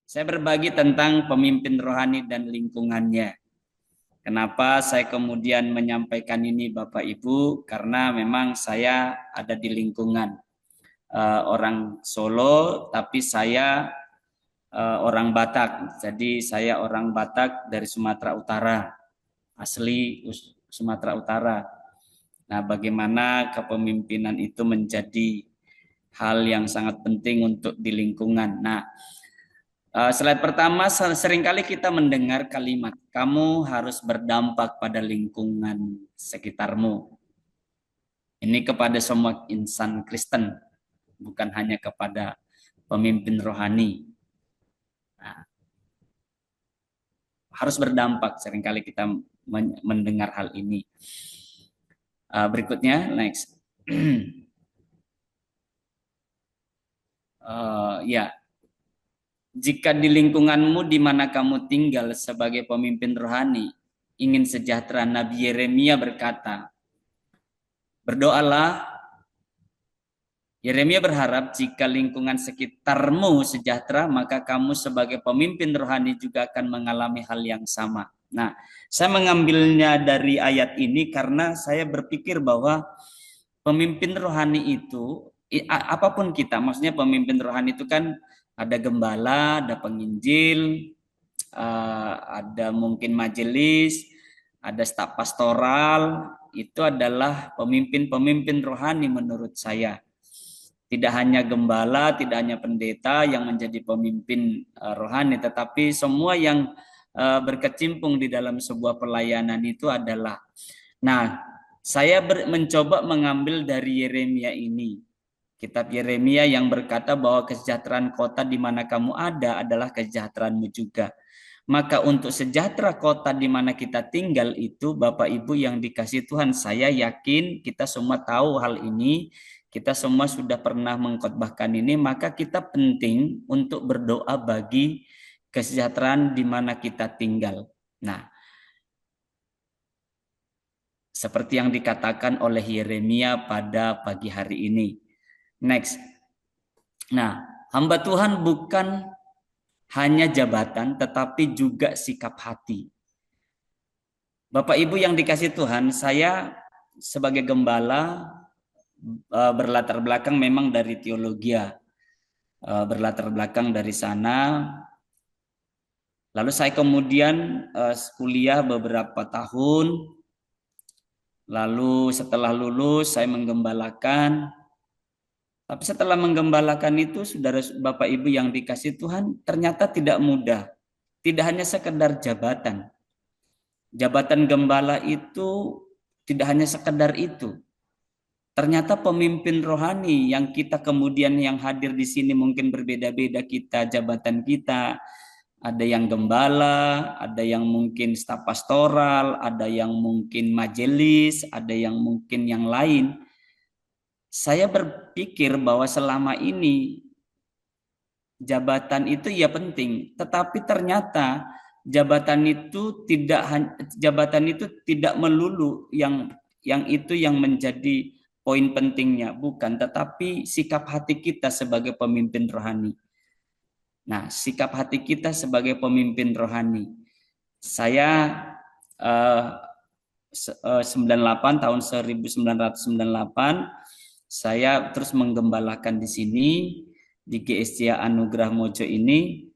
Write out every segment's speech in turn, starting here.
Saya berbagi tentang pemimpin rohani dan lingkungannya. Kenapa saya kemudian menyampaikan ini Bapak Ibu? Karena memang saya ada di lingkungan orang Solo, tapi saya orang Batak. Jadi saya orang Batak dari Sumatera Utara, asli Sumatera Utara. Nah, bagaimana kepemimpinan itu menjadi hal yang sangat penting untuk di lingkungan. Nah, slide pertama, seringkali kita mendengar kalimat, kamu harus berdampak pada lingkungan sekitarmu. Ini kepada semua insan Kristen, bukan hanya kepada pemimpin rohani. Nah, harus berdampak, seringkali kita mendengar hal ini. Berikutnya, next. Ya, jika di lingkunganmu di mana kamu tinggal sebagai pemimpin rohani, ingin sejahtera, Nabi Yeremia berkata, berdoalah. Yeremia berharap jika lingkungan sekitarmu sejahtera, maka kamu sebagai pemimpin rohani juga akan mengalami hal yang sama. Nah, saya mengambilnya dari ayat ini karena saya berpikir bahwa pemimpin rohani itu, apapun kita, maksudnya pemimpin rohani itu kan ada gembala, ada penginjil, ada mungkin majelis, ada staf pastoral, itu adalah pemimpin-pemimpin rohani menurut saya. Tidak hanya gembala, tidak hanya pendeta yang menjadi pemimpin rohani, tetapi semua yang berkecimpung di dalam sebuah pelayanan itu adalah. Nah, saya mencoba mengambil dari Yeremia ini. Kitab Yeremia yang berkata bahwa kesejahteraan kota di mana kamu ada adalah kesejahteraanmu juga. Maka untuk sejahtera kota di mana kita tinggal itu, Bapak Ibu yang dikasih Tuhan, saya yakin kita semua tahu hal ini, kita semua sudah pernah mengkhotbahkan ini, maka kita penting untuk berdoa bagi kesejahteraan di mana kita tinggal. Nah, seperti yang dikatakan oleh Yeremia pada pagi hari ini. Next. Nah, hamba Tuhan bukan hanya jabatan, tetapi juga sikap hati. Bapak Ibu yang dikasih Tuhan, saya sebagai gembala berlatar belakang memang dari teologi, berlatar belakang dari sana. Lalu saya kemudian kuliah beberapa tahun. Lalu setelah lulus saya menggembalakan. Tapi setelah menggembalakan itu, saudara Bapak Ibu yang dikasih Tuhan, ternyata tidak mudah. Tidak hanya sekedar jabatan. Jabatan gembala itu tidak hanya sekedar itu. Ternyata pemimpin rohani yang kita kemudian yang hadir di sini mungkin berbeda-beda kita, jabatan kita. Ada yang gembala, ada yang mungkin staf pastoral, ada yang mungkin majelis, ada yang mungkin yang lain. Saya berpikir bahwa selama ini jabatan itu ya penting, tetapi ternyata jabatan itu tidak melulu yang itu yang menjadi poin pentingnya, bukan, tetapi sikap hati kita sebagai pemimpin rohani. Nah, sikap hati kita sebagai pemimpin rohani. Saya 98 tahun 1998 saya terus menggembalakan di sini di GSC Anugerah Mojo ini,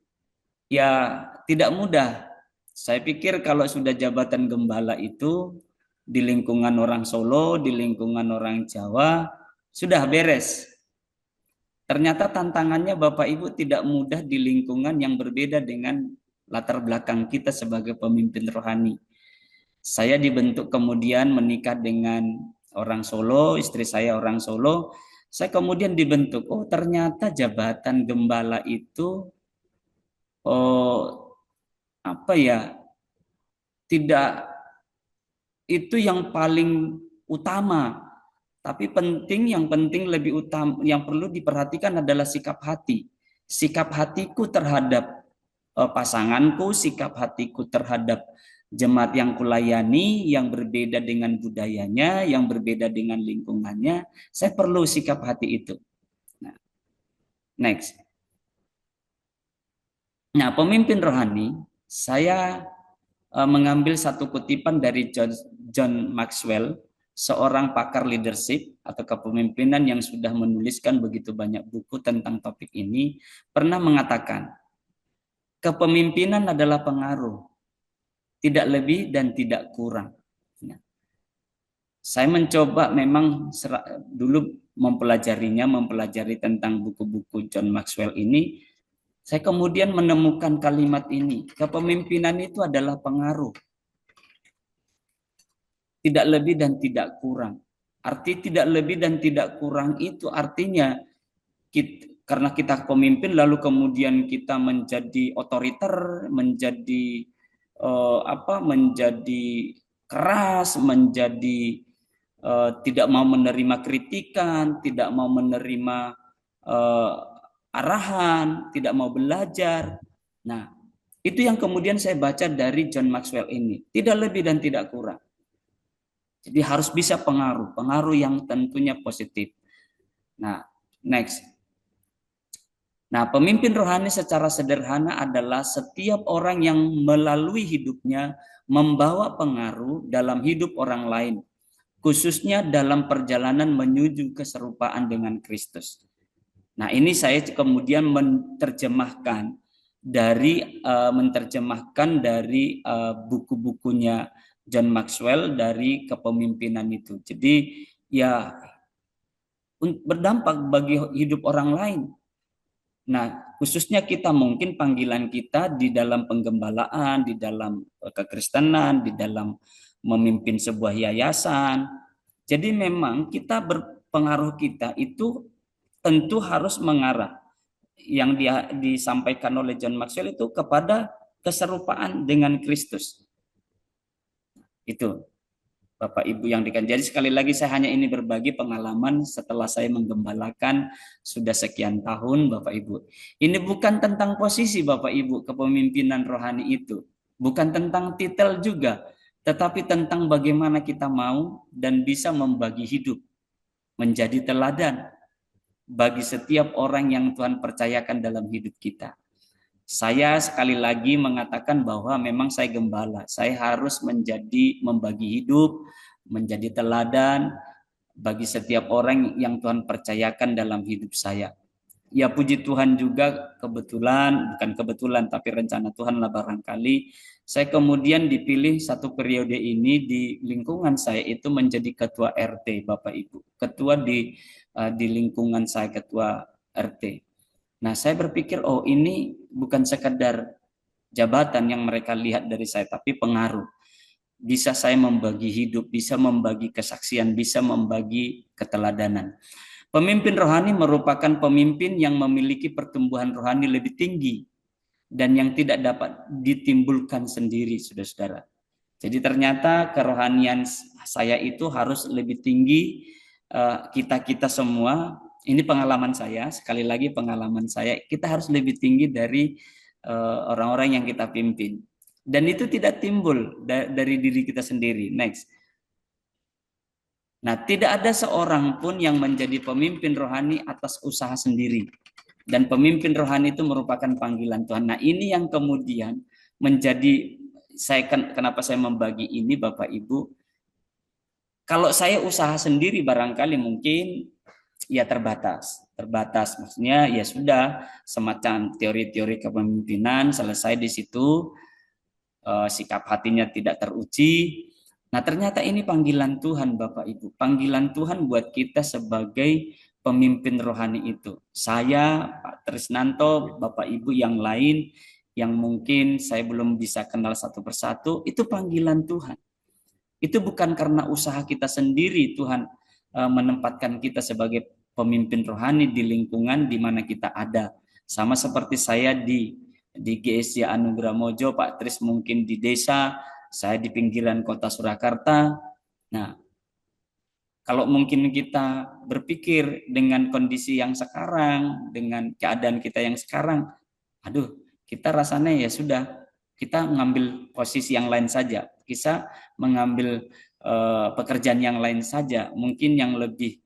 ya tidak mudah. Saya pikir kalau sudah jabatan gembala itu di lingkungan orang Solo, di lingkungan orang Jawa, sudah beres. Ternyata tantangannya Bapak Ibu tidak mudah di lingkungan yang berbeda dengan latar belakang kita sebagai pemimpin rohani. Saya dibentuk kemudian menikah dengan orang Solo, istri saya orang Solo. Saya kemudian dibentuk, oh ternyata jabatan gembala itu apa ya, tidak itu yang paling utama, tapi yang penting lebih utama, yang perlu diperhatikan adalah sikap hati. Sikap hatiku terhadap pasanganku, sikap hatiku terhadap jemaat yang kulayani, yang berbeda dengan budayanya, yang berbeda dengan lingkungannya, saya perlu sikap hati itu. Nah, next. Nah, pemimpin rohani, saya mengambil satu kutipan dari John Maxwell, seorang pakar leadership atau kepemimpinan yang sudah menuliskan begitu banyak buku tentang topik ini, pernah mengatakan, kepemimpinan adalah pengaruh, tidak lebih dan tidak kurang. Nah, saya mencoba memang dulu mempelajari tentang buku-buku John Maxwell ini. Saya kemudian menemukan kalimat ini, kepemimpinan itu adalah pengaruh, tidak lebih dan tidak kurang. Arti tidak lebih dan tidak kurang itu artinya karena kita pemimpin lalu kemudian kita menjadi otoriter, menjadi menjadi keras, menjadi tidak mau menerima kritikan, tidak mau menerima uh, arahan, tidak mau belajar. Nah, itu yang kemudian saya baca dari John Maxwell ini. Tidak lebih dan tidak kurang. Jadi harus bisa pengaruh yang tentunya positif. Nah, next. Nah, pemimpin rohani secara sederhana adalah setiap orang yang melalui hidupnya membawa pengaruh dalam hidup orang lain, khususnya dalam perjalanan menuju keserupaan dengan Kristus. Nah, ini saya kemudian menerjemahkan dari buku-bukunya John Maxwell dari kepemimpinan itu. Jadi ya berdampak bagi hidup orang lain. Nah, khususnya kita mungkin panggilan kita di dalam penggembalaan, di dalam kekristenan, di dalam memimpin sebuah yayasan. Jadi memang kita berpengaruh kita itu tentu harus mengarah yang disampaikan oleh John Maxwell itu kepada keserupaan dengan Kristus. Itu Bapak Ibu yang jadi sekali lagi saya hanya ini berbagi pengalaman setelah saya menggembalakan sudah sekian tahun Bapak Ibu. Ini bukan tentang posisi Bapak Ibu kepemimpinan rohani itu. Bukan tentang titel juga. Tetapi tentang bagaimana kita mau dan bisa membagi hidup. Menjadi teladan bagi setiap orang yang Tuhan percayakan dalam hidup kita. Saya sekali lagi mengatakan bahwa memang saya gembala. Saya harus membagi hidup, menjadi teladan bagi setiap orang yang Tuhan percayakan dalam hidup saya. Ya puji Tuhan juga bukan kebetulan, tapi rencana Tuhan lah barangkali. Saya kemudian dipilih satu periode ini di lingkungan saya itu menjadi ketua RT, Bapak Ibu. Ketua di lingkungan saya, ketua RT. Nah, saya berpikir, oh ini bukan sekedar jabatan yang mereka lihat dari saya, tapi pengaruh. Bisa saya membagi hidup, bisa membagi kesaksian, bisa membagi keteladanan. Pemimpin rohani merupakan pemimpin yang memiliki pertumbuhan rohani lebih tinggi dan yang tidak dapat ditimbulkan sendiri, saudara-saudara. Jadi ternyata kerohanian saya itu harus lebih tinggi. Kita semua, ini pengalaman saya, sekali lagi pengalaman saya, kita harus lebih tinggi dari orang-orang yang kita pimpin. Dan itu tidak timbul dari diri kita sendiri. Next. Nah, tidak ada seorang pun yang menjadi pemimpin rohani atas usaha sendiri. Dan pemimpin rohani itu merupakan panggilan Tuhan. Nah, ini yang kemudian menjadi kenapa saya membagi ini Bapak Ibu. Kalau saya usaha sendiri barangkali mungkin ya terbatas maksudnya ya sudah semacam teori-teori kepemimpinan selesai di situ, sikap hatinya tidak teruji. Nah, ternyata ini panggilan Tuhan Bapak Ibu, panggilan Tuhan buat kita sebagai pemimpin rohani itu. Saya, Pak Trisnanto, Bapak Ibu yang lain yang mungkin saya belum bisa kenal satu persatu, itu panggilan Tuhan. Itu bukan karena usaha kita sendiri Tuhan menempatkan kita sebagai pemimpin rohani di lingkungan di mana kita ada. Sama seperti saya di GSJ Anugerah Mojo, Pak Tris mungkin di desa, saya di pinggiran kota Surakarta. Nah, kalau mungkin kita berpikir dengan kondisi yang sekarang, dengan keadaan kita yang sekarang, aduh, kita rasanya ya sudah, kita mengambil posisi yang lain saja. Kita mengambil pekerjaan yang lain saja, mungkin yang lebih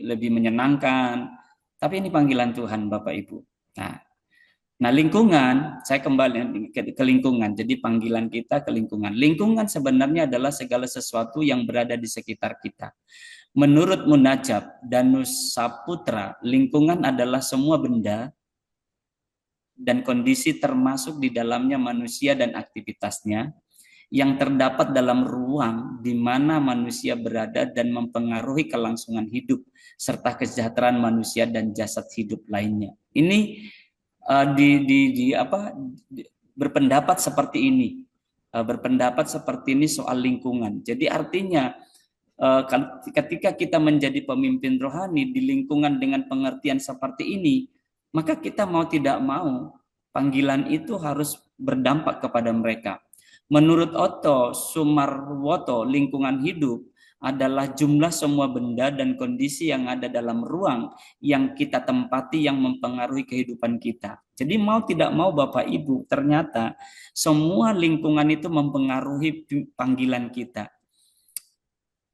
menyenangkan. Tapi ini panggilan Tuhan, Bapak Ibu. Nah, Nah, lingkungan, saya kembali ke lingkungan. Jadi panggilan kita ke lingkungan. Lingkungan sebenarnya adalah segala sesuatu yang berada di sekitar kita. Menurut Munajab dan Nusaputra, lingkungan adalah semua benda dan kondisi termasuk di dalamnya manusia dan aktivitasnya yang terdapat dalam ruang di mana manusia berada dan mempengaruhi kelangsungan hidup serta kesejahteraan manusia dan jasad hidup lainnya. Ini berpendapat seperti ini, berpendapat seperti ini soal lingkungan. Jadi artinya ketika kita menjadi pemimpin rohani di lingkungan dengan pengertian seperti ini, maka kita mau tidak mau panggilan itu harus berdampak kepada mereka. Menurut Otto Sumarwoto, lingkungan hidup adalah jumlah semua benda dan kondisi yang ada dalam ruang yang kita tempati yang mempengaruhi kehidupan kita. Jadi mau tidak mau Bapak Ibu, ternyata semua lingkungan itu mempengaruhi panggilan kita.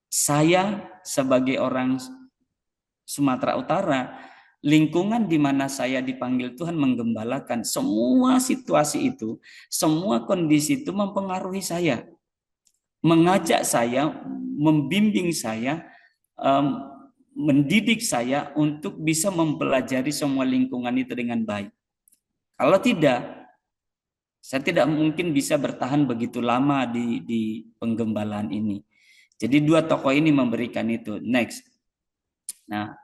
Saya sebagai orang Sumatera Utara, lingkungan di mana saya dipanggil Tuhan menggembalakan, semua situasi itu, semua kondisi itu mempengaruhi saya, mengajak saya, membimbing saya, mendidik saya untuk bisa mempelajari semua lingkungan itu dengan baik. Kalau tidak, saya tidak mungkin bisa bertahan begitu lama di penggembalaan ini. Jadi dua tokoh ini memberikan itu. Next. Nah,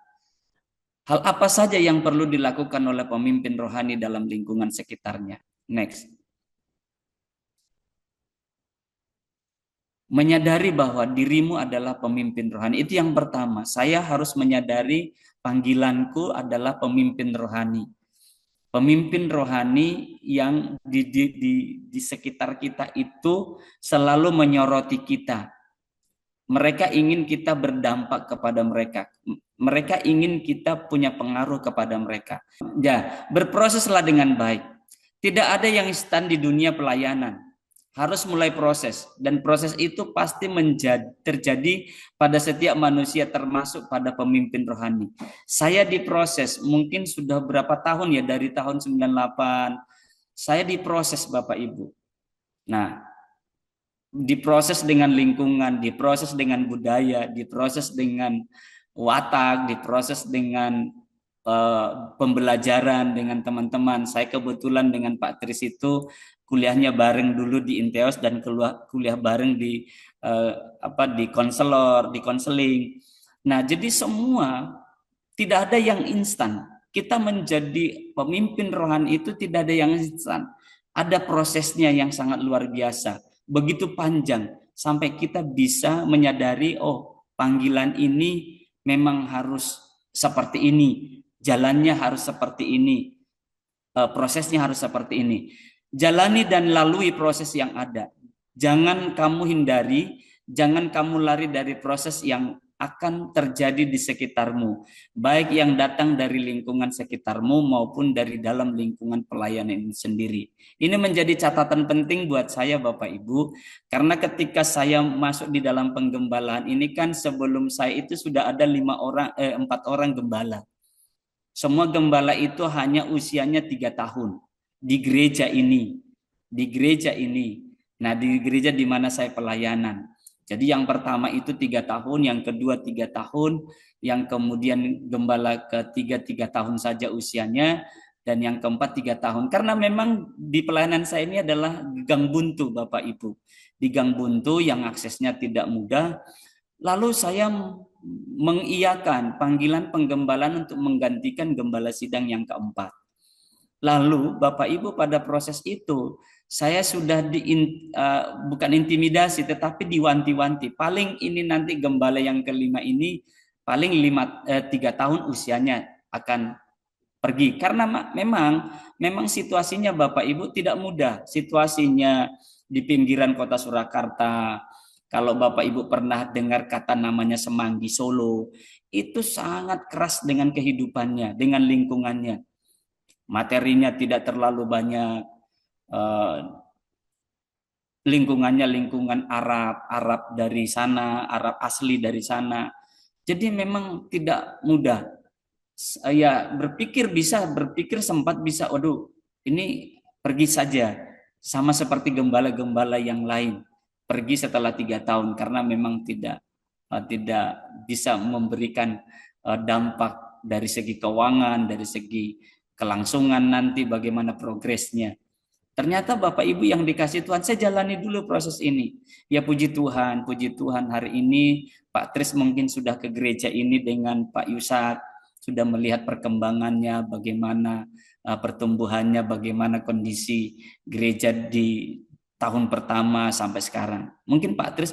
hal apa saja yang perlu dilakukan oleh pemimpin rohani dalam lingkungan sekitarnya? Next. Menyadari bahwa dirimu adalah pemimpin rohani. Itu yang pertama. Saya harus menyadari panggilanku adalah pemimpin rohani. Pemimpin rohani yang di sekitar kita itu selalu menyoroti kita. Mereka ingin kita berdampak kepada mereka. Mereka ingin kita punya pengaruh kepada mereka. Ya, berproseslah dengan baik. Tidak ada yang instan di dunia pelayanan. Harus mulai proses. Dan proses itu pasti terjadi pada setiap manusia termasuk pada pemimpin rohani. Saya diproses, mungkin sudah berapa tahun ya, dari tahun 98. Saya diproses Bapak Ibu. Nah, diproses dengan lingkungan, diproses dengan budaya, diproses dengan watak, diproses dengan pembelajaran dengan teman-teman. Saya kebetulan dengan Pak Tris itu kuliahnya bareng dulu di Inteos dan kuliah bareng di konselor, di konseling. Nah, jadi semua tidak ada yang instan. Kita menjadi pemimpin rohani itu tidak ada yang instan. Ada prosesnya yang sangat luar biasa. Begitu panjang sampai kita bisa menyadari, oh, panggilan ini memang harus seperti ini, jalannya harus seperti ini, prosesnya harus seperti ini. Jalani dan lalui proses yang ada. Jangan kamu hindari, jangan kamu lari dari proses yang akan terjadi di sekitarmu, baik yang datang dari lingkungan sekitarmu maupun dari dalam lingkungan pelayanan ini sendiri. Ini menjadi catatan penting buat saya Bapak Ibu, karena ketika saya masuk di dalam penggembalaan ini kan sebelum saya itu sudah ada 4 orang gembala. Semua gembala itu hanya usianya 3 tahun di gereja ini. Nah, di gereja di mana saya pelayanan. Jadi yang pertama itu 3 tahun, yang kedua 3 tahun, yang kemudian gembala ketiga 3 tahun saja usianya, dan yang keempat 3 tahun. Karena memang di pelayanan saya ini adalah gang buntu Bapak Ibu. Di gang buntu yang aksesnya tidak mudah. Lalu saya mengiyakan panggilan penggembalaan untuk menggantikan gembala sidang yang keempat. Lalu Bapak Ibu pada proses itu saya sudah bukan intimidasi tetapi diwanti-wanti. Paling ini nanti gembala yang kelima ini paling 3 tahun usianya akan pergi. Karena memang situasinya Bapak Ibu tidak mudah. Situasinya di pinggiran kota Surakarta. Kalau Bapak Ibu pernah dengar kata namanya Semanggi Solo, itu sangat keras dengan kehidupannya, dengan lingkungannya. Materinya tidak terlalu banyak, lingkungannya lingkungan Arab dari sana, Arab asli dari sana. Jadi memang tidak mudah. Saya berpikir sempat bisa, waduh, ini pergi saja, sama seperti gembala-gembala yang lain, pergi setelah 3 tahun karena memang tidak bisa memberikan dampak dari segi keuangan, dari segi kelangsungan nanti bagaimana progresnya. Ternyata Bapak Ibu yang dikasih Tuhan, saya jalani dulu proses ini. Ya puji Tuhan hari ini Pak Tris mungkin sudah ke gereja ini dengan Pak Yusak, sudah melihat perkembangannya, bagaimana pertumbuhannya, bagaimana kondisi gereja di tahun pertama sampai sekarang. Mungkin Pak Tris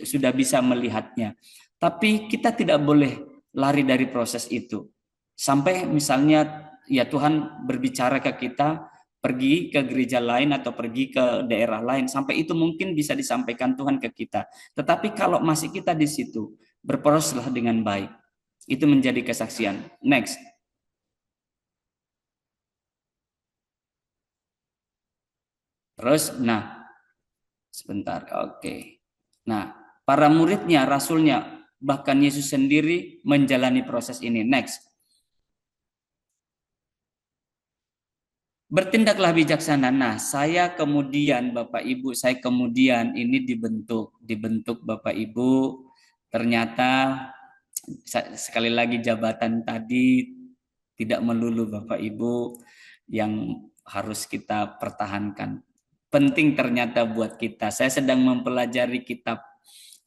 sudah bisa melihatnya. Tapi kita tidak boleh lari dari proses itu. Sampai misalnya ya Tuhan berbicara ke kita, pergi ke gereja lain atau pergi ke daerah lain, sampai itu mungkin bisa disampaikan Tuhan ke kita. Tetapi kalau masih kita di situ, berproseslah dengan baik. Itu menjadi kesaksian. Next. Terus, nah, sebentar. Oke. Nah, para muridnya, rasulnya, bahkan Yesus sendiri menjalani proses ini. Next. Bertindaklah bijaksana. Nah, saya kemudian Bapak Ibu, saya kemudian ini dibentuk Bapak Ibu. Ternyata sekali lagi jabatan tadi tidak melulu Bapak Ibu yang harus kita pertahankan. Penting ternyata buat kita. Saya sedang mempelajari kitab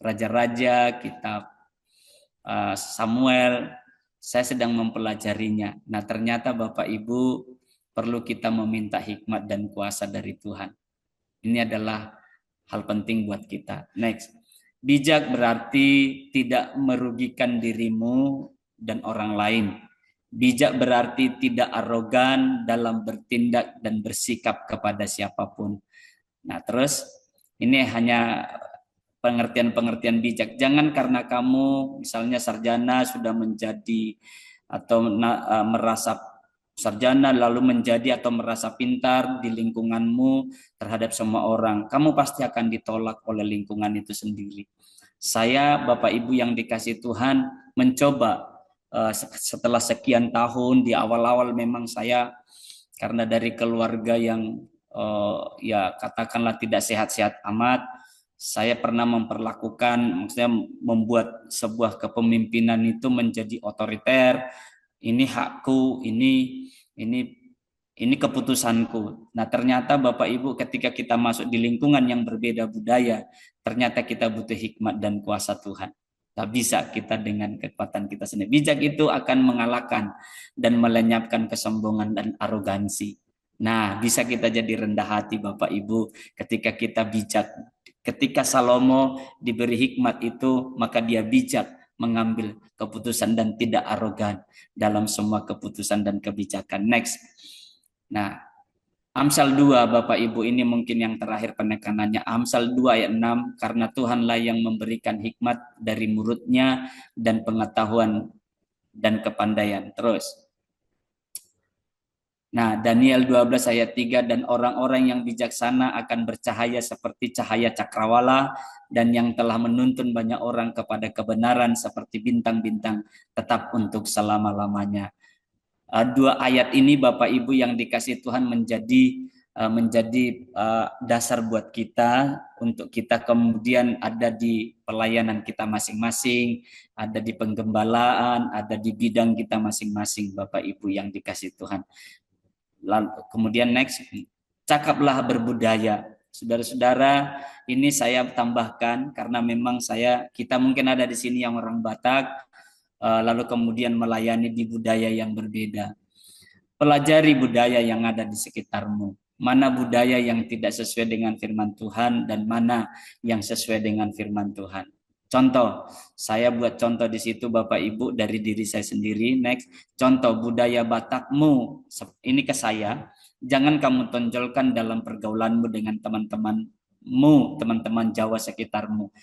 Raja-Raja, kitab Samuel. Saya sedang mempelajarinya. Nah, ternyata Bapak Ibu perlu kita meminta hikmat dan kuasa dari Tuhan. Ini adalah hal penting buat kita. Next. Bijak berarti tidak merugikan dirimu dan orang lain. Bijak berarti tidak arogan dalam bertindak dan bersikap kepada siapapun. Nah, terus ini hanya pengertian-pengertian bijak. Jangan karena kamu misalnya sarjana sudah menjadi atau merasa sarjana lalu menjadi atau merasa pintar di lingkunganmu terhadap semua orang, kamu pasti akan ditolak oleh lingkungan itu sendiri. Saya Bapak Ibu yang dikasih Tuhan mencoba setelah sekian tahun, di awal-awal memang saya karena dari keluarga yang ya katakanlah tidak sehat-sehat amat, saya pernah maksudnya membuat sebuah kepemimpinan itu menjadi otoriter. Ini hakku, ini ini keputusanku. Nah, ternyata Bapak Ibu ketika kita masuk di lingkungan yang berbeda budaya, ternyata kita butuh hikmat dan kuasa Tuhan. Tak bisa kita dengan kekuatan kita sendiri. Bijak itu akan mengalahkan dan melenyapkan kesombongan dan arogansi. Nah, bisa kita jadi rendah hati Bapak Ibu ketika kita bijak. Ketika Salomo diberi hikmat itu, maka dia bijak mengambil keputusan dan tidak arogan dalam semua keputusan dan kebijakan. Next. Nah, Amsal 2 Bapak Ibu, ini mungkin yang terakhir penekanannya. Amsal 2 ayat 6, karena Tuhanlah yang memberikan hikmat dari mulutnya dan pengetahuan dan kepandaian. Terus. Nah, Daniel 12 ayat 3, dan orang-orang yang bijaksana akan bercahaya seperti cahaya cakrawala, dan yang telah menuntun banyak orang kepada kebenaran seperti bintang-bintang tetap untuk selama-lamanya. Dua ayat ini Bapak Ibu yang dikasih Tuhan menjadi dasar buat kita untuk kita kemudian ada di pelayanan kita masing-masing, ada di penggembalaan, ada di bidang kita masing-masing Bapak Ibu yang dikasih Tuhan. Lalu kemudian next, cakaplah berbudaya. Saudara-saudara, ini saya tambahkan karena memang kita mungkin ada di sini yang orang Batak, lalu kemudian melayani di budaya yang berbeda. Pelajari budaya yang ada di sekitarmu. Mana budaya yang tidak sesuai dengan firman Tuhan dan mana yang sesuai dengan firman Tuhan. Contoh, saya buat contoh di situ Bapak Ibu dari diri saya sendiri. Next, contoh budaya Batakmu, ini ke saya. Jangan kamu tonjolkan dalam pergaulanmu dengan teman-temanmu, teman-teman Jawa sekitarmu.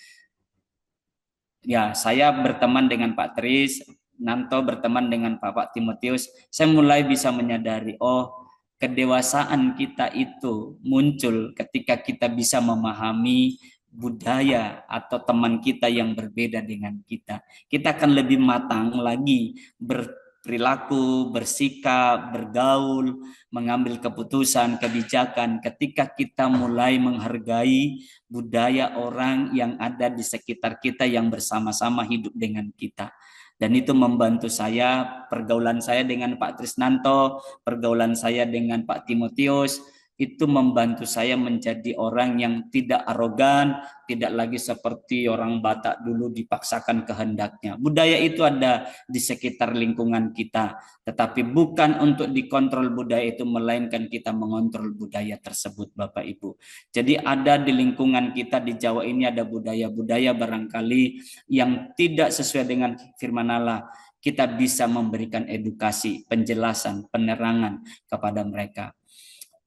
Ya, saya berteman dengan Pak Tris, Nanto berteman dengan Pak Timotius. Saya mulai bisa menyadari, oh kedewasaan kita itu muncul ketika kita bisa memahami budaya atau teman kita yang berbeda dengan kita. Kita akan lebih matang lagi berperilaku, bersikap, bergaul, mengambil keputusan, kebijakan ketika kita mulai menghargai budaya orang yang ada di sekitar kita yang bersama-sama hidup dengan kita. Dan itu membantu saya, pergaulan saya dengan Pak Trisnanto, pergaulan saya dengan Pak Timotius, itu membantu saya menjadi orang yang tidak arogan, tidak lagi seperti orang Batak dulu dipaksakan kehendaknya. Budaya itu ada di sekitar lingkungan kita, tetapi bukan untuk dikontrol budaya itu, melainkan kita mengontrol budaya tersebut, Bapak Ibu. Jadi ada di lingkungan kita di Jawa ini ada budaya-budaya barangkali yang tidak sesuai dengan firman Allah. Kita bisa memberikan edukasi, penjelasan, penerangan kepada mereka.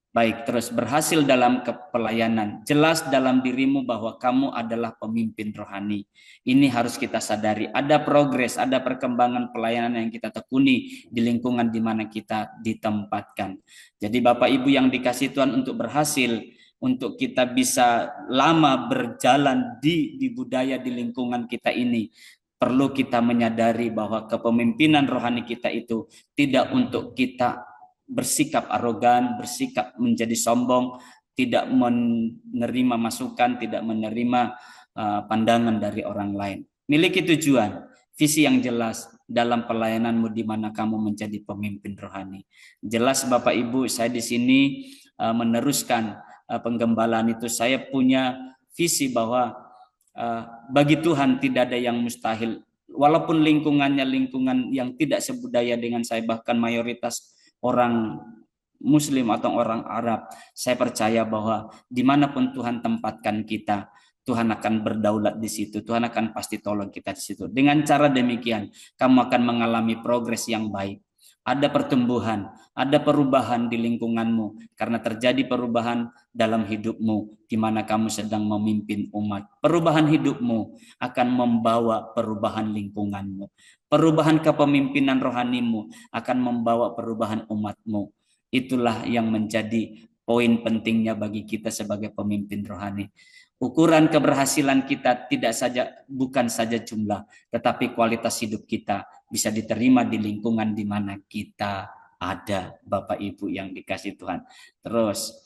Baik, terus berhasil dalam kepelayanan. Jelas dalam dirimu bahwa kamu adalah pemimpin rohani. Ini harus kita sadari. Ada progres, ada perkembangan pelayanan yang kita tekuni di lingkungan di mana kita ditempatkan. Jadi Bapak Ibu yang dikasih Tuhan untuk berhasil, untuk kita bisa lama berjalan di budaya di lingkungan kita ini, perlu kita menyadari bahwa kepemimpinan rohani kita itu tidak untuk kita bersikap arogan, bersikap menjadi sombong, tidak menerima masukan, tidak menerima pandangan dari orang lain. Miliki tujuan, visi yang jelas dalam pelayananmu di mana kamu menjadi pemimpin rohani. Jelas Bapak Ibu, saya di sini meneruskan penggembalaan itu. Saya punya visi bahwa bagi Tuhan tidak ada yang mustahil. Walaupun lingkungannya lingkungan yang tidak sebudaya dengan saya, bahkan mayoritas orang Muslim atau orang Arab, saya percaya bahwa dimanapun Tuhan tempatkan kita, Tuhan akan berdaulat di situ. Tuhan akan pasti tolong kita di situ. Dengan cara demikian, kamu akan mengalami progres yang baik. Ada pertumbuhan, ada perubahan di lingkunganmu karena terjadi perubahan dalam hidupmu di mana kamu sedang memimpin umat. Perubahan hidupmu akan membawa perubahan lingkunganmu. Perubahan kepemimpinan rohanimu akan membawa perubahan umatmu. Itulah yang menjadi poin pentingnya bagi kita sebagai pemimpin rohani. Ukuran keberhasilan kita bukan saja jumlah, tetapi kualitas hidup kita bisa diterima di lingkungan di mana kita ada, Bapak Ibu yang dikasih Tuhan. Terus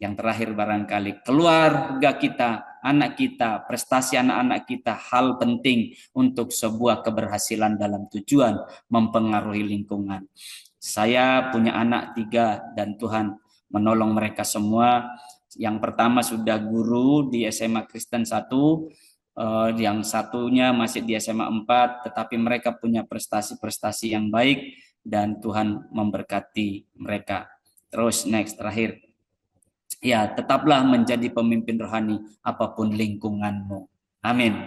yang terakhir barangkali keluarga kita, anak kita, prestasi anak-anak kita hal penting untuk sebuah keberhasilan dalam tujuan mempengaruhi lingkungan. Saya punya anak 3 dan Tuhan menolong mereka semua. Yang pertama sudah guru di SMA Kristen 1, yang satunya masih di SMA 4, tetapi mereka punya prestasi-prestasi yang baik dan Tuhan memberkati mereka. Terus next, terakhir. Ya, tetaplah menjadi pemimpin rohani apapun lingkunganmu. Amin.